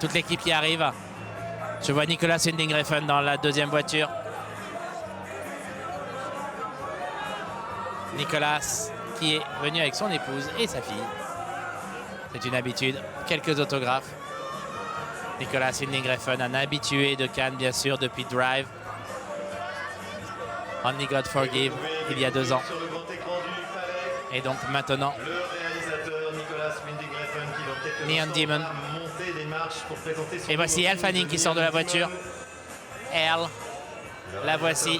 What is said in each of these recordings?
toute l'équipe y arrive. Je vois Nicolas Winding Refn dans la deuxième voiture. Nicolas qui est venu avec son épouse et sa fille. C'est une habitude. Quelques autographes. Nicolas Winding Refn, un habitué de Cannes, bien sûr, depuis Drive. Only God Forgive, il y a 2 ans. Et donc maintenant, Neon Demon. Et voici Elle Fanning qui sort de la voiture. Elle, la voici.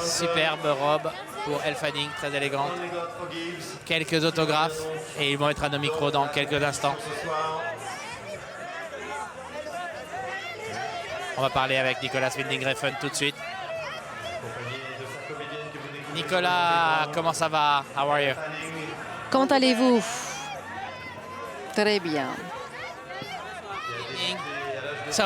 Superbe robe pour Elle Fanning, très élégante. Quelques autographes et ils vont être à nos micros dans quelques instants. On va parler avec Nicolas Winding Refn tout de suite. Nicolas, comment ça va? How are you? Comment allez-vous? Très bien. So,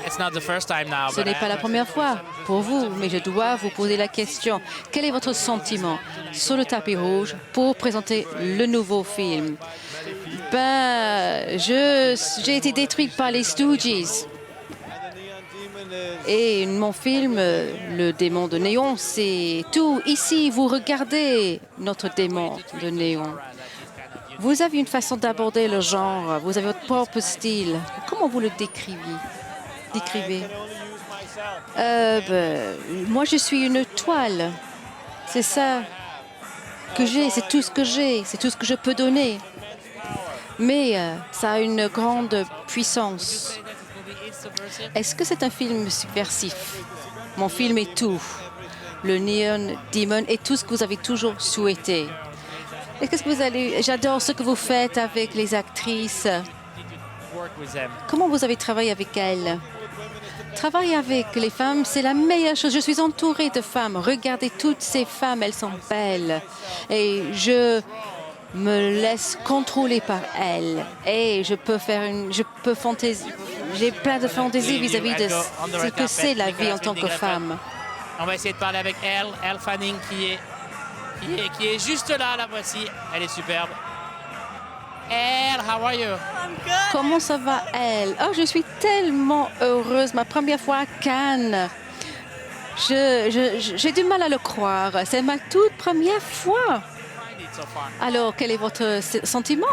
it's not the first time now, Ce but n'est pas la première fois pour vous, mais je dois vous poser la question. Quel est votre sentiment sur le tapis rouge pour présenter le nouveau film? J'ai été détruite par les Stooges. Et mon film, le démon de néon, c'est tout. Ici, vous regardez notre démon de néon. Vous avez une façon d'aborder le genre, vous avez votre propre style. Comment vous le décrivez? Moi, je suis une toile. C'est ça que j'ai, c'est tout ce que j'ai, c'est tout ce que je peux donner. Mais ça a une grande puissance. Est-ce que c'est un film subversif? Mon film est tout. Le Neon Demon est tout ce que vous avez toujours souhaité. Et qu'est-ce que vous allez... J'adore ce que vous faites avec les actrices. Comment vous avez travaillé avec elles? Travailler avec les femmes, c'est la meilleure chose. Je suis entourée de femmes. Regardez toutes ces femmes, elles sont belles. Et je me laisse contrôler par elles. Et je peux fantaisier. J'ai plein de fantaisies vis-à-vis de ce que c'est la vie en tant que femme. On va essayer de parler avec Elle Fanning qui est juste là, la voici. Elle est superbe. Elle, how are you? Comment ça va, elle? Oh, je suis tellement heureuse. Ma première fois à Cannes. J'ai du mal à le croire. C'est ma toute première fois. Alors, quel est votre sentiment?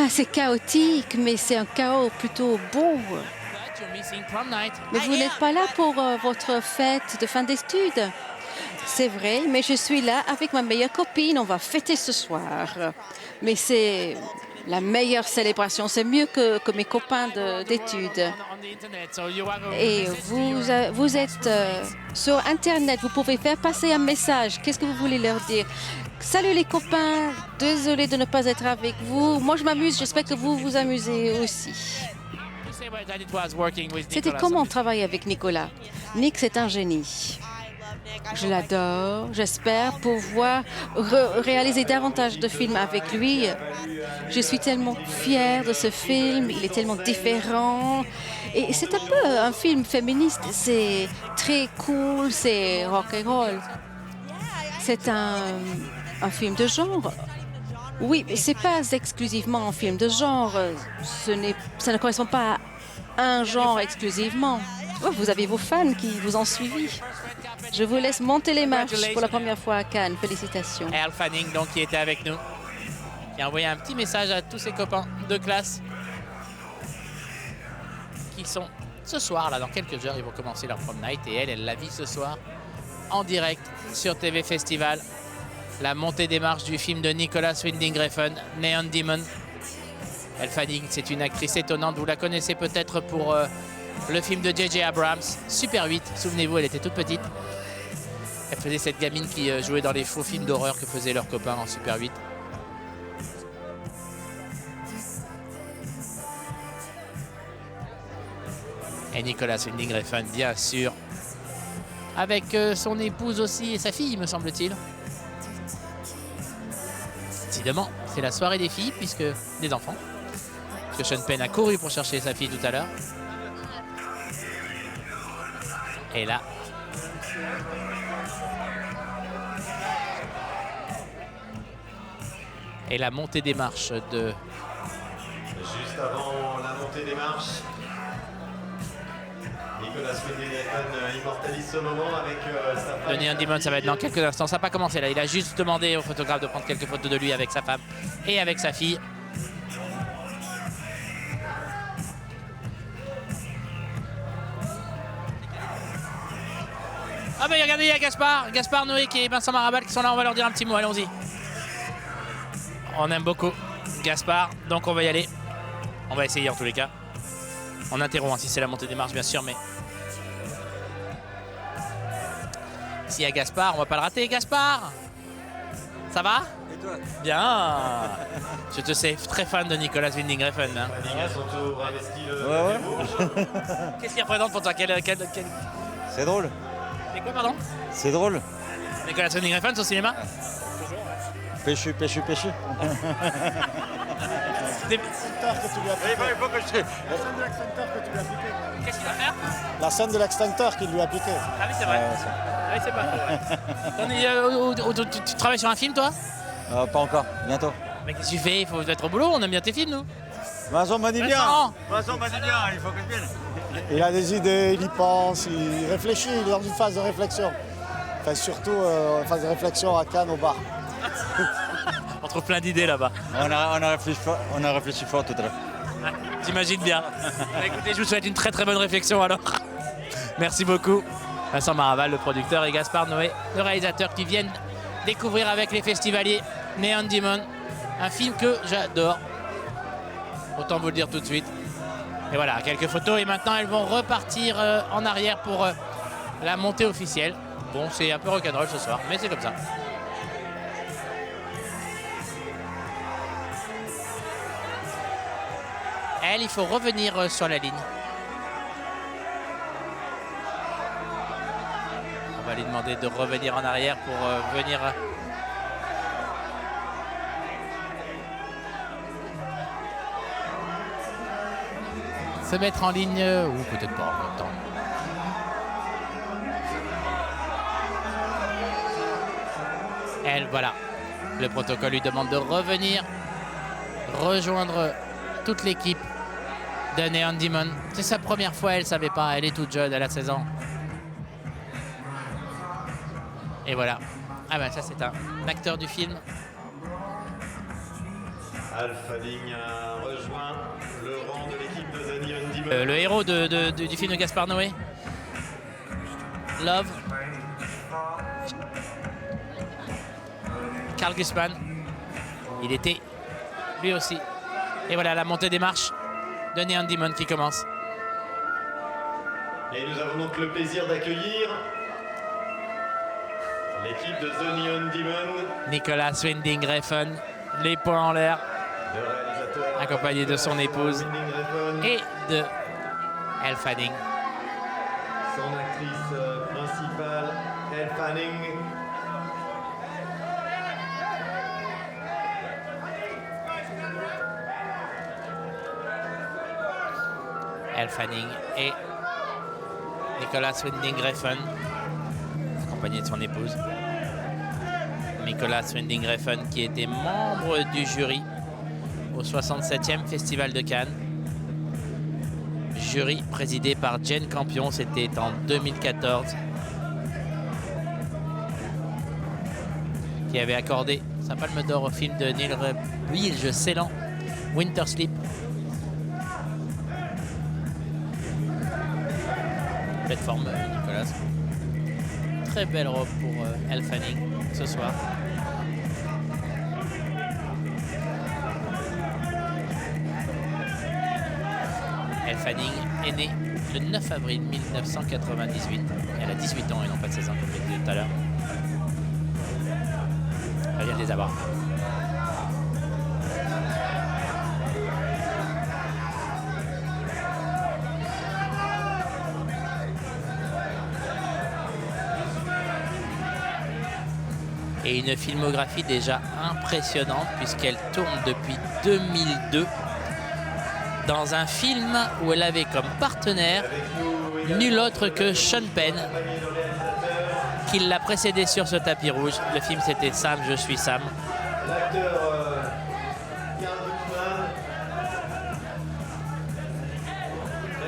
C'est chaotique, mais c'est un chaos plutôt beau. Mais vous n'êtes pas là pour votre fête de fin d'études. C'est vrai, mais je suis là avec ma meilleure copine. On va fêter ce soir. Mais c'est la meilleure célébration. C'est mieux que mes copains d'études. Et vous êtes sur Internet. Vous pouvez faire passer un message. Qu'est-ce que vous voulez leur dire? Salut les copains. Désolée de ne pas être avec vous. Moi, je m'amuse. J'espère que vous vous amusez aussi. C'était comment travailler avec Nicolas? Nick, c'est un génie. Je l'adore. J'espère pouvoir réaliser davantage de films avec lui. Je suis tellement fière de ce film. Il est tellement différent. Et c'est un peu un film féministe. C'est très cool. C'est rock and roll. C'est un film de genre. Oui, mais c'est pas exclusivement un film de genre. Ça ne correspond pas à un genre exclusivement. Oh, vous avez vos fans qui vous ont suivi. Je vous laisse monter les marches pour la première fois à Cannes. Félicitations. Elle Fanning, donc, qui était avec nous, qui a envoyé un petit message à tous ses copains de classe qui sont ce soir, là, dans quelques heures, ils vont commencer leur prom night. Et elle la vit ce soir en direct sur TV Festival. La montée des marches du film de Nicolas Winding Refn, Neon Demon. Elle Fanning, c'est une actrice étonnante. Vous la connaissez peut-être pour le film de J.J. Abrams, Super 8. Souvenez-vous, elle était toute petite. Elle faisait cette gamine qui jouait dans les faux films d'horreur que faisaient leurs copains en Super 8. Et Nicolas Winding Refn, bien sûr, avec son épouse aussi et sa fille, me semble-t-il. Décidément, c'est la soirée des filles, puisque des enfants. Parce que Sean Penn a couru pour chercher sa fille tout à l'heure. Et là, et la montée des marches de Juste avant la montée des marches, Nicolas Winding Refn immortalise ce moment avec sa femme. Neon Demon, ça va être dans quelques instants. Ça n'a pas commencé là. Il a juste demandé au photographe de prendre quelques photos de lui avec sa femme et avec sa fille. Ah ben regardez, il y a Gaspard Noé et Vincent Marabal qui sont là, on va leur dire un petit mot, allons-y. On aime beaucoup Gaspard, donc on va y aller. On va essayer en tous les cas. On interrompt hein, si c'est la montée des marches bien sûr, mais... S'il y a Gaspard, on va pas le rater. Gaspard, ça va? Et toi? Bien. Je te sais très fan de Nicolas Winding Refn. Hein. Fanning à son tour investi le Ouais. rouge. Qu'est-ce qu'il représente pour toi? C'est drôle. C'est quoi, pardon? C'est drôle. Nicolas Winding Refn, au cinéma? Péchu. Des- Que tu lui as appliqué. Il faut que je... La scène de l'extincteur que tu lui as appliqué. Qu'est-ce qu'il va faire? La scène de l'extincteur qu'il lui a appliqué. Ah oui, c'est vrai. Ah oui, c'est pas faux. Ouais. Tu travailles sur un film, toi? Pas encore, bientôt. Mais qu'est-ce que tu fais? Il faut être au boulot, on aime bien tes films, nous. Vincent m'a dit bien. Vincent. Vincent m'a dit bien, il faut que je vienne. Il a des idées, il y pense, il réfléchit, il est dans une phase de réflexion. Enfin, surtout une phase de réflexion à Cannes au bar. On trouve plein d'idées là-bas. On a réfléchi fort tout à l'heure. Ouais, j'imagine bien. Bah, écoutez, je vous souhaite une très très bonne réflexion alors. Merci beaucoup. Vincent Maraval, le producteur, et Gaspard Noé, le réalisateur, qui viennent découvrir avec les festivaliers Neon Demon, un film que j'adore. Autant vous le dire tout de suite. Et voilà, quelques photos et maintenant elles vont repartir en arrière pour la montée officielle. Bon, c'est un peu rock'n'roll ce soir, mais c'est comme ça. Elle, il faut revenir sur la ligne. On va lui demander de revenir en arrière pour venir... se mettre en ligne, ou peut-être pas en même temps. Elle, voilà. Le protocole lui demande de revenir, rejoindre toute l'équipe de Neon Demon. C'est sa première fois, elle ne savait pas, elle est toute jeune, elle a 16 ans. Et voilà. Ah ben ça c'est un acteur du film. Al Fanning a rejoint le rang de l'équipe de The Neon Demon. Le héros du film de Gaspard Noé. Love. Carl Gusman. Il était lui aussi. Et voilà la montée des marches de Neon Demon qui commence. Et nous avons donc le plaisir d'accueillir l'équipe de The Neon Demon. Nicolas Winding Refn, les poings en l'air, Le réalisateur accompagné de son épouse Winding Refn, et de Elle Fanning. son actrice principale, Elle Fanning. Elle Fanning et Nicolas Winding Refn, accompagné de son épouse. Nicolas Winding Refn qui était membre du jury au 67e Festival de Cannes. Jury présidé par Jane Campion, c'était en 2014. Qui avait accordé sa palme d'or au film de Neil Ceylan, Winter Sleep. Belle forme, Nicolas. Très belle robe pour Elle Fanning ce soir. Elle Fanning est née le 9 avril 1998. Elle a 18 ans et non pas 16 ans comme je l'ai dit tout à l'heure. Elle vient de les avoir. Et une filmographie déjà impressionnante puisqu'elle tourne depuis 2002 dans un film où elle avait comme partenaire nul autre que Sean Penn qui l'a précédé sur ce tapis rouge. Le film c'était Sam, je suis Sam. L'acteur Carl Gusman.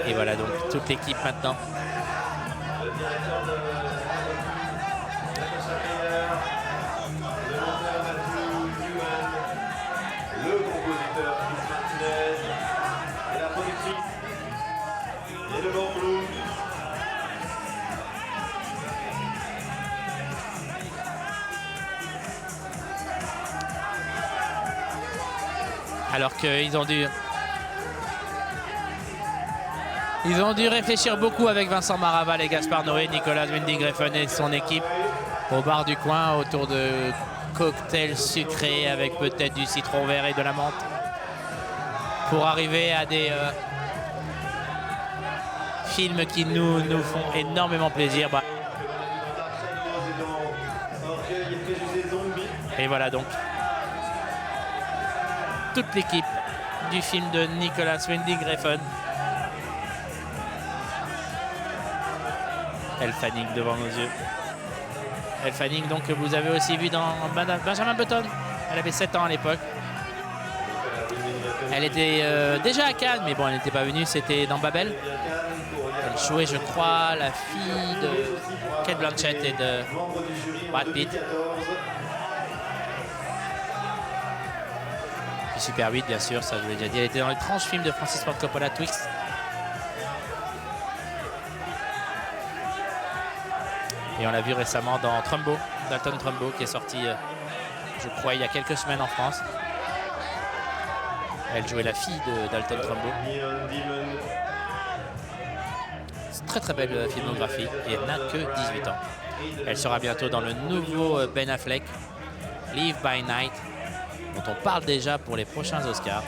Et voilà donc toute l'équipe maintenant. Le directeur de le monteur Matthew Newman, le compositeur Chris Martinez et la productrice et le Blue. Alors qu'ils ont dû réfléchir beaucoup avec Vincent Maraval et Gaspard Noé, Nicolas Winding Refn et son équipe au bar du coin autour de cocktails sucrés avec peut-être du citron vert et de la menthe pour arriver à des films qui nous font énormément plaisir. Et voilà donc toute l'équipe du film de Nicolas Winding Refn. Elle Fanning devant nos yeux. Elle Fanning donc que vous avez aussi vu dans Benjamin Button. Elle avait 7 ans à l'époque. Elle était déjà à Cannes, mais bon, elle n'était pas venue, c'était dans Babel. Elle jouait, je crois, la fille de Cate Blanchett et de Brad Pitt. Puis Super 8, bien sûr, ça je vous l'ai déjà dit. Elle était dans l'étrange film de Francis Ford Coppola, Twix. Et on l'a vu récemment dans Trumbo, Dalton Trumbo, qui est sorti, je crois, il y a quelques semaines en France. Elle jouait la fille de Dalton Trumbo. C'est une très très belle filmographie et elle n'a que 18 ans. Elle sera bientôt dans le nouveau Ben Affleck, Live by Night, dont on parle déjà pour les prochains Oscars.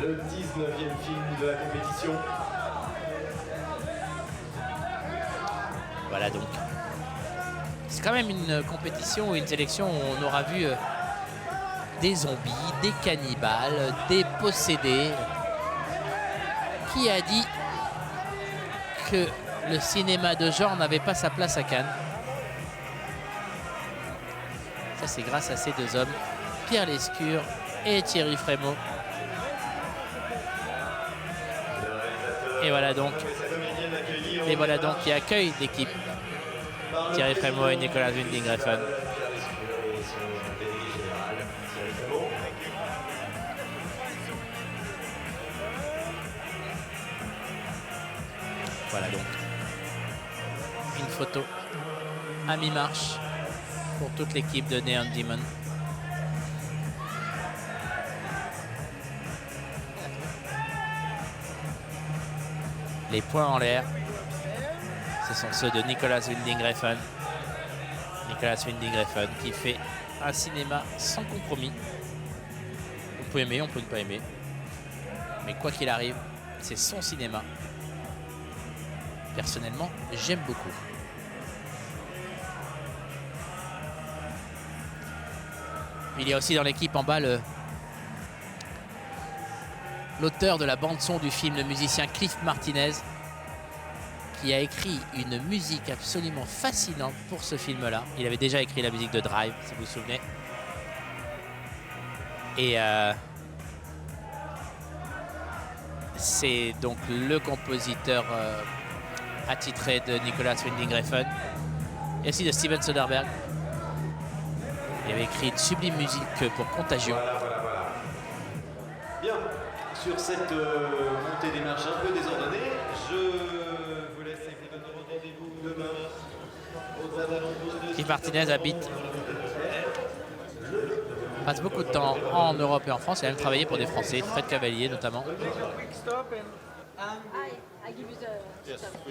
Le 19e film de la compétition. Voilà donc. C'est quand même une compétition ou une sélection où on aura vu des zombies, des cannibales, des possédés. Qui a dit que le cinéma de genre n'avait pas sa place à Cannes? Ça, c'est grâce à ces deux hommes, Pierre Lescure et Thierry Frémaux. Et voilà donc qui accueille l'équipe. Thierry Frémaux et Nicolas Winding Refn. Voilà donc une photo à mi-marche pour toute l'équipe de Neon Demon. Les points en l'air, ce sont ceux de Nicolas Winding Refn. Nicolas Winding Refn qui fait un cinéma sans compromis. On peut aimer, on peut ne pas aimer. Mais quoi qu'il arrive, c'est son cinéma. Personnellement, j'aime beaucoup. Il y a aussi dans l'équipe en bas l'auteur de la bande-son du film, le musicien Cliff Martinez, qui a écrit une musique absolument fascinante pour ce film-là. Il avait déjà écrit la musique de Drive, si vous vous souvenez. Et c'est donc le compositeur attitré de Nicolas Winding Refn et aussi de Steven Soderbergh. Il avait écrit une sublime musique pour Contagion. Voilà. Bien, sur cette montée des marches un peu désordonnée, je vous laisse et vous donne rendez-vous demain aux alentours de... Cliff Martinez passe beaucoup de temps en Europe et en France. Il a même travaillé pour des Français, Fred Cavalier notamment.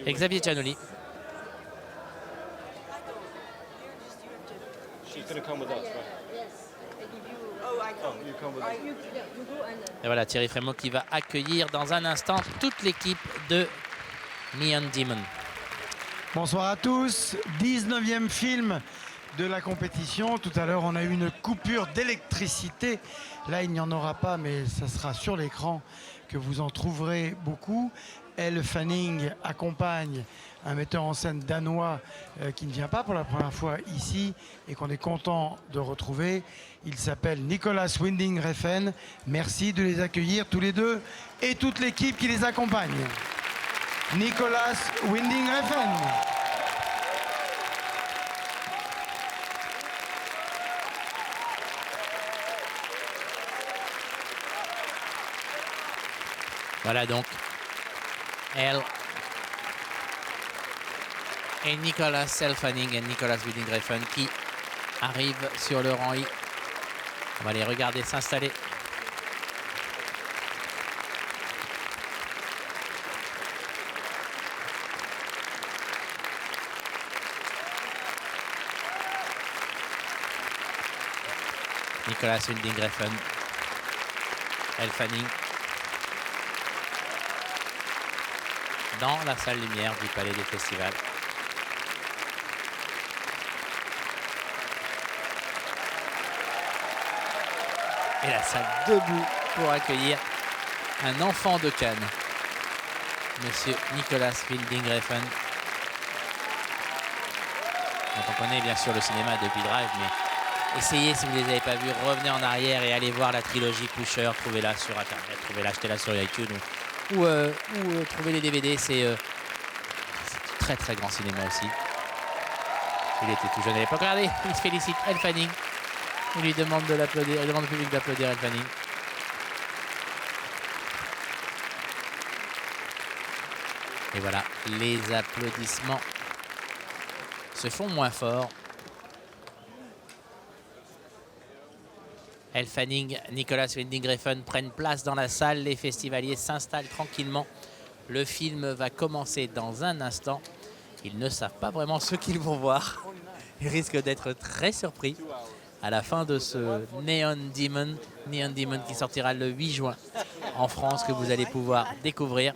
Et Xavier Giannoli. Et voilà Thierry Frémaux qui va accueillir dans un instant toute l'équipe de Neon Demon. Bonsoir à tous, 19e film de la compétition. Tout à l'heure, on a eu une coupure d'électricité. Là, il n'y en aura pas, mais ça sera sur l'écran que vous en trouverez beaucoup. Elle Fanning accompagne un metteur en scène danois qui ne vient pas pour la première fois ici et qu'on est content de retrouver. Il s'appelle Nicolas Winding Refn. Merci de les accueillir tous les deux et toute l'équipe qui les accompagne. Nicolas Winding Refn. Voilà donc elle et Nicolas Fanning et Nicolas Winding Refn qui arrivent sur le rang I. On va les regarder s'installer. Nicolas Winding Refn, Elle Fanning dans la salle lumière du Palais des Festivals. Et la salle debout pour accueillir un enfant de Cannes, Monsieur Nicolas Winding Refn. On connaît bien sûr le cinéma depuis Drive, mais essayez, si vous ne les avez pas vus, revenez en arrière et allez voir la trilogie Pusher. Trouvez-la sur Internet, trouvez-la, achetez-la sur iTunes ou trouvez les DVD. C'est du très très grand cinéma aussi. Il était tout jeune à l'époque. Regardez, il se félicite Elle Fanning. Il lui demande de l'applaudir, il demande au public d'applaudir Elle Fanning. Et voilà, les applaudissements se font moins forts. Elle Fanning, Nicolas Winding Refn prennent place dans la salle. Les festivaliers s'installent tranquillement. Le film va commencer dans un instant. Ils ne savent pas vraiment ce qu'ils vont voir. Ils risquent d'être très surpris à la fin de ce Neon Demon qui sortira le 8 juin en France, que vous allez pouvoir découvrir.